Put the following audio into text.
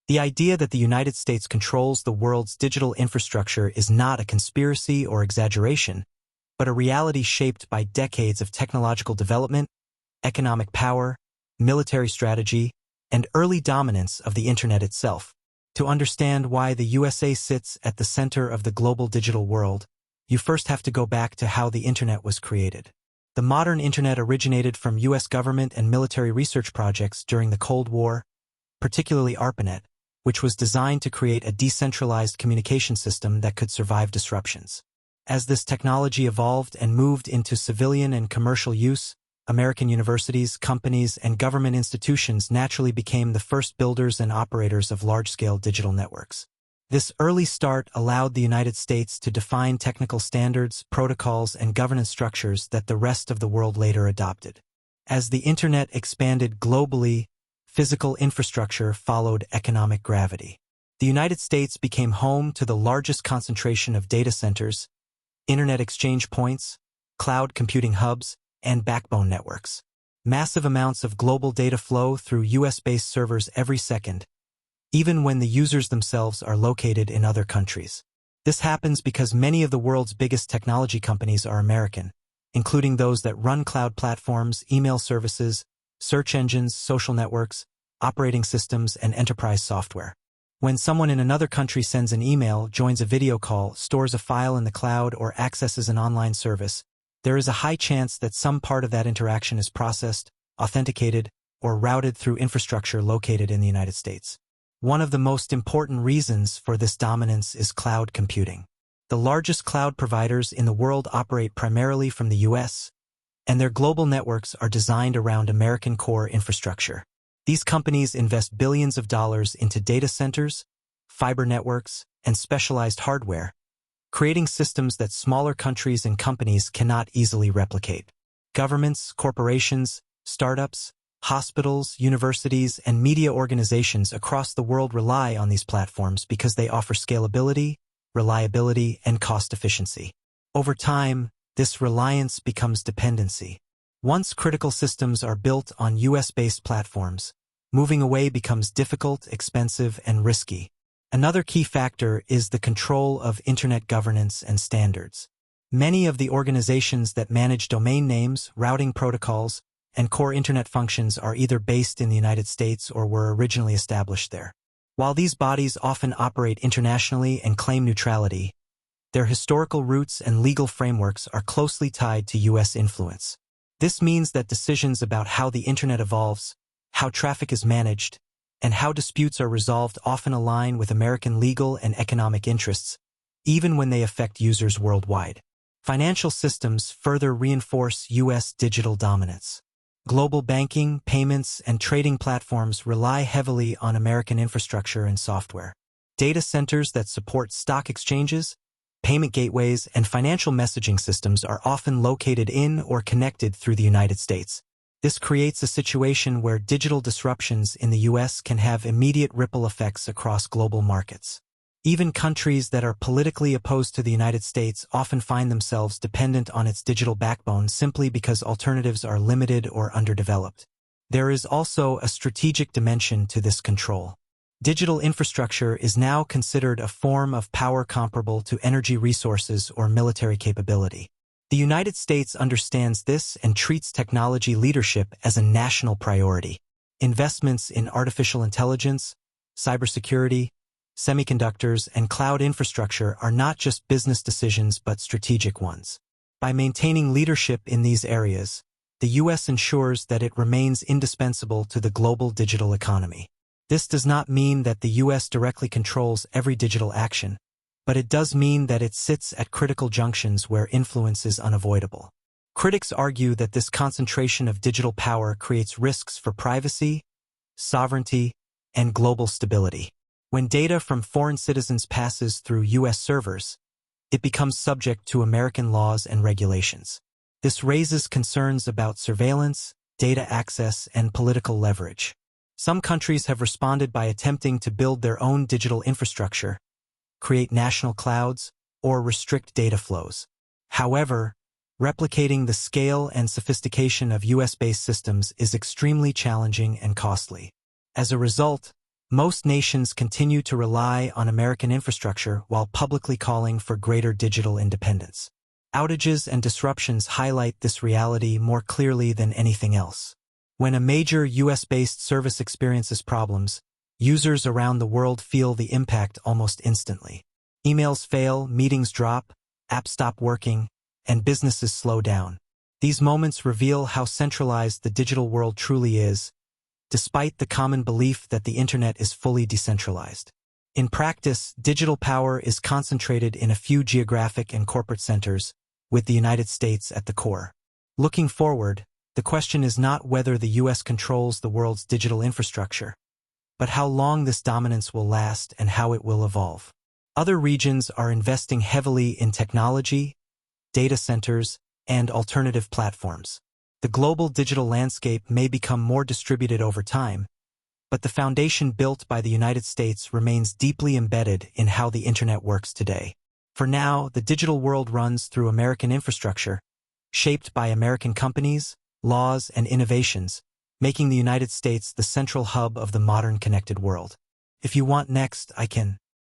The idea that the United States controls the world's digital infrastructure is not a conspiracy or exaggeration, but a reality shaped by decades of technological development, economic power, military strategy, and early dominance of the Internet itself. To understand why the USA sits at the center of the global digital world, you first have to go back to how the Internet was created. The modern Internet originated from U.S. government and military research projects during the Cold War, particularly ARPANET, which was designed to create a decentralized communication system that could survive disruptions. As this technology evolved and moved into civilian and commercial use, American universities, companies, and government institutions naturally became the first builders and operators of large-scale digital networks. This early start allowed the United States to define technical standards, protocols, and governance structures that the rest of the world later adopted. As the Internet expanded globally, physical infrastructure followed economic gravity. The United States became home to the largest concentration of data centers, Internet exchange points, cloud computing hubs, and backbone networks. Massive amounts of global data flow through US-based servers every second, even when the users themselves are located in other countries. This happens because many of the world's biggest technology companies are American, including those that run cloud platforms, email services, search engines, social networks, operating systems, and enterprise software. When someone in another country sends an email, joins a video call, stores a file in the cloud, or accesses an online service, there is a high chance that some part of that interaction is processed, authenticated, or routed through infrastructure located in the United States. One of the most important reasons for this dominance is cloud computing. The largest cloud providers in the world operate primarily from the US, and their global networks are designed around American core infrastructure. These companies invest billions of dollars into data centers, fiber networks, and specialized hardware, creating systems that smaller countries and companies cannot easily replicate. Governments, corporations, startups, hospitals, universities, and media organizations across the world rely on these platforms because they offer scalability, reliability, and cost efficiency. Over time, this reliance becomes dependency. Once critical systems are built on US-based platforms, moving away becomes difficult, expensive, and risky. Another key factor is the control of Internet governance and standards. Many of the organizations that manage domain names, routing protocols, and core Internet functions are either based in the United States or were originally established there. While these bodies often operate internationally and claim neutrality, their historical roots and legal frameworks are closely tied to US influence. This means that decisions about how the Internet evolves, how traffic is managed, and how disputes are resolved often align with American legal and economic interests, even when they affect users worldwide. Financial systems further reinforce US digital dominance. Global banking, payments, and trading platforms rely heavily on American infrastructure and software. Data centers that support stock exchanges, payment gateways, and financial messaging systems are often located in or connected through the United States. This creates a situation where digital disruptions in the US can have immediate ripple effects across global markets. Even countries that are politically opposed to the United States often find themselves dependent on its digital backbone simply because alternatives are limited or underdeveloped. There is also a strategic dimension to this control. Digital infrastructure is now considered a form of power comparable to energy resources or military capability. The United States understands this and treats technology leadership as a national priority. Investments in artificial intelligence, cybersecurity, semiconductors, and cloud infrastructure are not just business decisions but strategic ones. By maintaining leadership in these areas, the U.S. ensures that it remains indispensable to the global digital economy. This does not mean that the U.S. directly controls every digital action, but it does mean that it sits at critical junctions where influence is unavoidable. Critics argue that this concentration of digital power creates risks for privacy, sovereignty, and global stability. When data from foreign citizens passes through U.S. servers, it becomes subject to American laws and regulations. This raises concerns about surveillance, data access, and political leverage. Some countries have responded by attempting to build their own digital infrastructure, create national clouds, or restrict data flows. However, replicating the scale and sophistication of US-based systems is extremely challenging and costly. As a result, Most nations continue to rely on American infrastructure while publicly calling for greater digital independence. Outages and disruptions highlight this reality more clearly than anything else. When a major US-based service experiences problems, users around the world feel the impact almost instantly. Emails fail, meetings drop, apps stop working, and businesses slow down. These moments reveal how centralized the digital world truly is, despite the common belief that the internet is fully decentralized. In practice, digital power is concentrated in a few geographic and corporate centers, with the United States at the core. Looking forward, the question is not whether the US controls the world's digital infrastructure, but how long this dominance will last and how it will evolve. Other regions are investing heavily in technology, data centers, and alternative platforms. The global digital landscape may become more distributed over time, but the foundation built by the United States remains deeply embedded in how the internet works today. For now, the digital world runs through American infrastructure, shaped by American companies, laws, and innovations, making the United States the central hub of the modern connected world. If you want next, I can